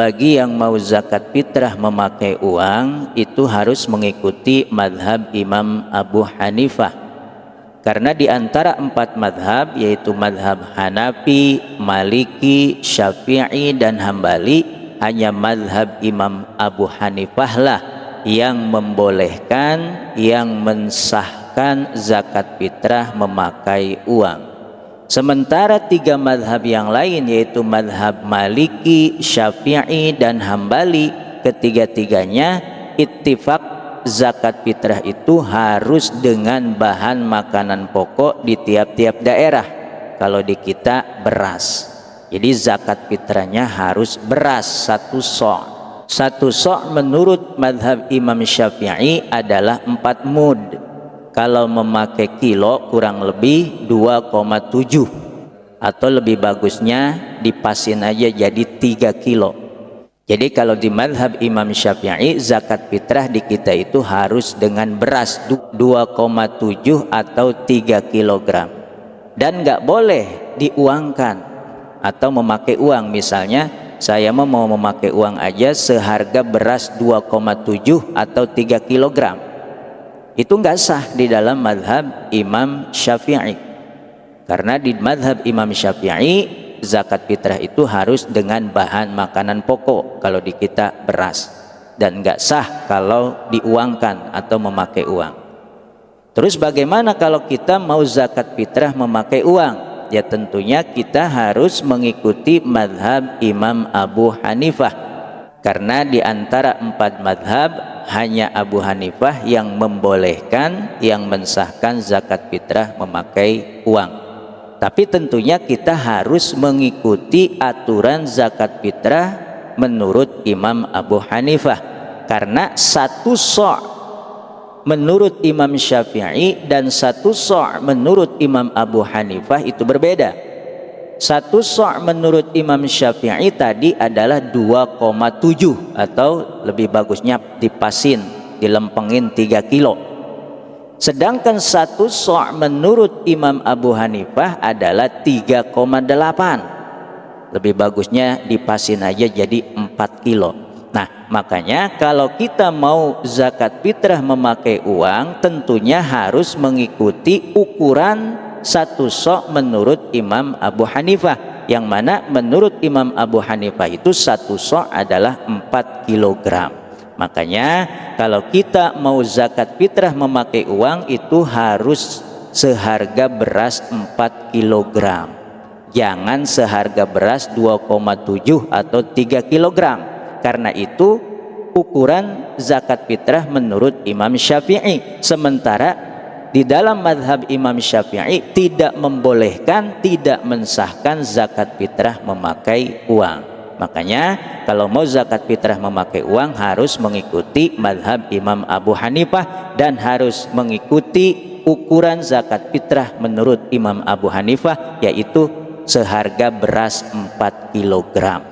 bagi yang mau zakat fitrah memakai uang itu harus mengikuti madhab Imam Abu Hanifah. Karena di antara 4 madhab, yaitu madhab Hanafi, Maliki, Syafi'i, dan Hambali, hanya madhab Imam Abu Hanifah lah yang membolehkan, yang mensahkan zakat fitrah memakai uang. Sementara 3 madhab yang lain, yaitu madhab Maliki, Syafi'i, dan Hambali, ketiga-tiganya ittifaq zakat fitrah itu harus dengan bahan makanan pokok di tiap-tiap daerah. Kalau di kita beras, jadi zakat fitrahnya harus beras 1 sok'. 1 sok' menurut madhab Imam Syafi'i adalah 4 mud. Kalau memakai kilo kurang lebih 2,7, atau lebih bagusnya dipasin aja jadi 3 kilo. Jadi kalau di madhab Imam Syafi'i, zakat fitrah di kita itu harus dengan beras 2,7 atau 3 kilogram. Dan nggak boleh diuangkan atau memakai uang. Misalnya saya mau memakai uang aja seharga beras 2,7 atau 3 kilogram. Itu nggak sah di dalam madhab Imam Syafi'i. Karena di madhab Imam Syafi'i, zakat fitrah itu harus dengan bahan makanan pokok, kalau di kita beras, dan nggak sah kalau diuangkan atau memakai uang. Terus bagaimana kalau kita mau zakat fitrah memakai uang? Ya tentunya kita harus mengikuti madhab Imam Abu Hanifah, karena di antara 4 madhab hanya Abu Hanifah yang membolehkan, yang mensahkan zakat fitrah memakai uang. Tapi tentunya kita harus mengikuti aturan zakat fitrah menurut Imam Abu Hanifah. Karena 1 sok' menurut Imam Syafi'i dan 1 sok' menurut Imam Abu Hanifah itu berbeda. 1 sok' menurut Imam Syafi'i tadi adalah 2,7, atau lebih bagusnya dipasin, dilempengin 3 kilo. Sedangkan 1 sok' menurut Imam Abu Hanifah adalah 3,8. Lebih bagusnya dipasin aja jadi 4 kilo. Nah, makanya kalau kita mau zakat fitrah memakai uang, tentunya harus mengikuti ukuran 1 sok' menurut Imam Abu Hanifah. Yang mana menurut Imam Abu Hanifah itu 1 sok' adalah 4 kilogram. Makanya kalau kita mau zakat fitrah memakai uang itu harus seharga beras 4 kilogram. Jangan seharga beras 2,7 atau 3 kilogram. Karena itu ukuran zakat fitrah menurut Imam Syafi'i. Sementara di dalam madhab Imam Syafi'i tidak membolehkan, tidak mensahkan zakat fitrah memakai uang. Makanya kalau mau zakat fitrah memakai uang harus mengikuti madhab Imam Abu Hanifah dan harus mengikuti ukuran zakat fitrah menurut Imam Abu Hanifah, yaitu seharga beras 4 kilogram.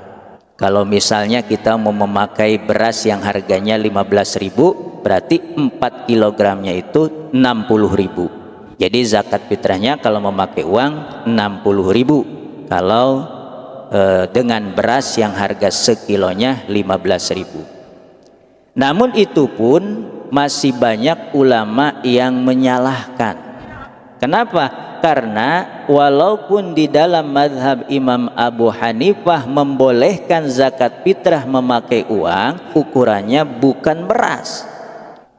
Kalau misalnya kita mau memakai beras yang harganya 15.000, berarti 4 kilogramnya itu 60.000. Jadi zakat fitrahnya kalau memakai uang 60.000. Kalau dengan beras yang harga sekilonya 15.000. Namun itu pun masih banyak ulama yang menyalahkan. Kenapa? Karena walaupun di dalam madhab Imam Abu Hanifah membolehkan zakat fitrah memakai uang, ukurannya bukan beras,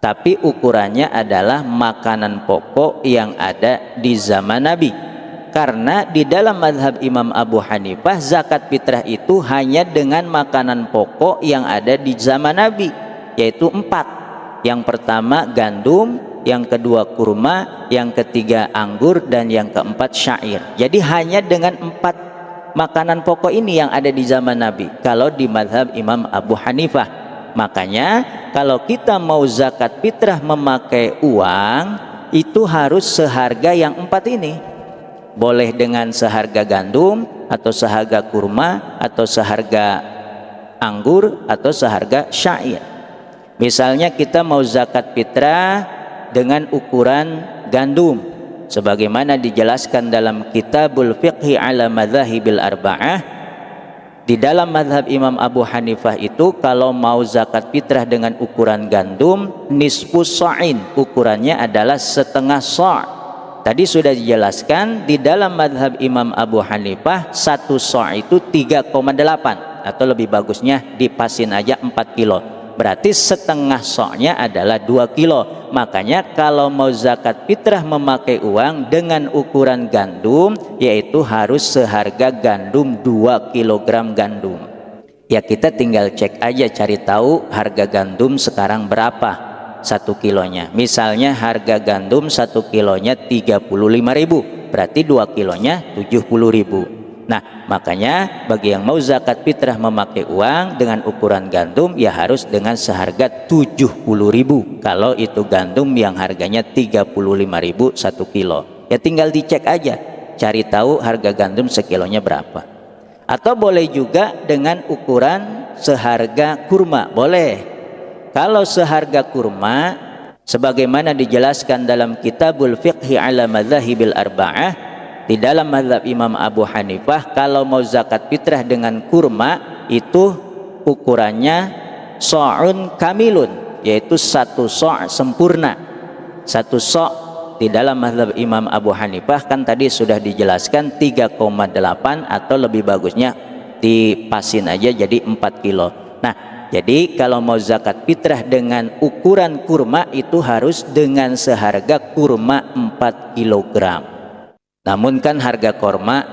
tapi ukurannya adalah makanan pokok yang ada di zaman Nabi. Karena di dalam madhab Imam Abu Hanifah zakat fitrah itu hanya dengan makanan pokok yang ada di zaman Nabi, yaitu 4. Yang pertama gandum, yang kedua kurma, yang ketiga anggur, dan yang keempat syair. Jadi hanya dengan 4 makanan pokok ini yang ada di zaman Nabi kalau di madhab Imam Abu Hanifah. Makanya kalau kita mau zakat fitrah memakai uang itu harus seharga yang 4 ini. Boleh dengan seharga gandum, atau seharga kurma, atau seharga anggur, atau seharga syair. Misalnya kita mau zakat fitrah dengan ukuran gandum, sebagaimana dijelaskan dalam Kitabul Fiqhi ala Madzahibil Arba'ah. Di dalam mazhab Imam Abu Hanifah itu kalau mau zakat fitrah dengan ukuran gandum nisfus sa'in, ukurannya adalah setengah sa'. Tadi sudah dijelaskan di dalam mazhab Imam Abu Hanifah satu sa' itu 3,8 atau lebih bagusnya dipasin aja 4 kilo. Berarti setengah sa'nya adalah 2 kilo. Makanya kalau mau zakat fitrah memakai uang dengan ukuran gandum, yaitu harus seharga gandum 2 kilogram gandum. Ya kita tinggal cek aja, cari tahu harga gandum sekarang berapa 1 kilonya. Misalnya harga gandum 1 kilonya 35.000, berarti 2 kilonya 70.000. Nah, makanya bagi yang mau zakat fitrah memakai uang dengan ukuran gandum, ya harus dengan seharga 70.000. Kalau itu gandum yang harganya 35.000 1 kilo. Ya tinggal dicek aja, cari tahu harga gandum sekilonya berapa. Atau boleh juga dengan ukuran seharga kurma, boleh. Kalau seharga kurma, sebagaimana dijelaskan dalam Kitabul Fiqhi ala Madzahibil Arba'ah, di dalam mazhab Imam Abu Hanifah kalau mau zakat fitrah dengan kurma itu ukurannya sa'un kamilun, yaitu 1 sa' sempurna. 1 sa' di dalam mazhab Imam Abu Hanifah kan tadi sudah dijelaskan 3,8 atau lebih bagusnya dipasin aja jadi 4 kilo. Nah, jadi kalau mau zakat fitrah dengan ukuran kurma itu harus dengan seharga kurma 4 kilogram. Namun kan harga kurma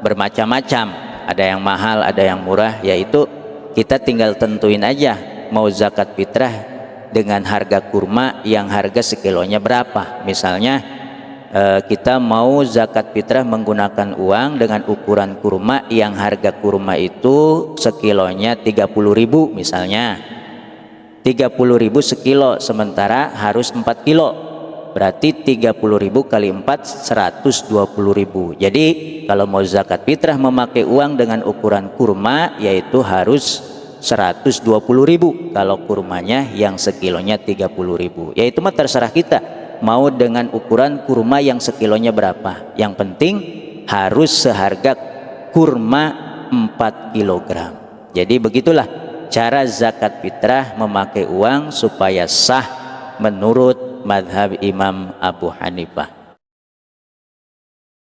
bermacam-macam, ada yang mahal, ada yang murah, yaitu kita tinggal tentuin aja mau zakat fitrah dengan harga kurma yang harga sekilonya berapa. Misalnya kita mau zakat fitrah menggunakan uang dengan ukuran kurma yang harga kurma itu sekilonya 30.000 misalnya. 30.000 sekilo, sementara harus 4 kilo. Berarti 30.000 kali 4 120.000. Jadi kalau mau zakat fitrah memakai uang dengan ukuran kurma yaitu harus 120.000 kalau kurmanya yang sekilonya 30.000. Ya itu mah terserah kita mau dengan ukuran kurma yang sekilonya berapa. Yang penting harus seharga kurma 4 kilogram. Jadi begitulah cara zakat fitrah memakai uang supaya sah menurut mazhab Imam Abu Hanifah.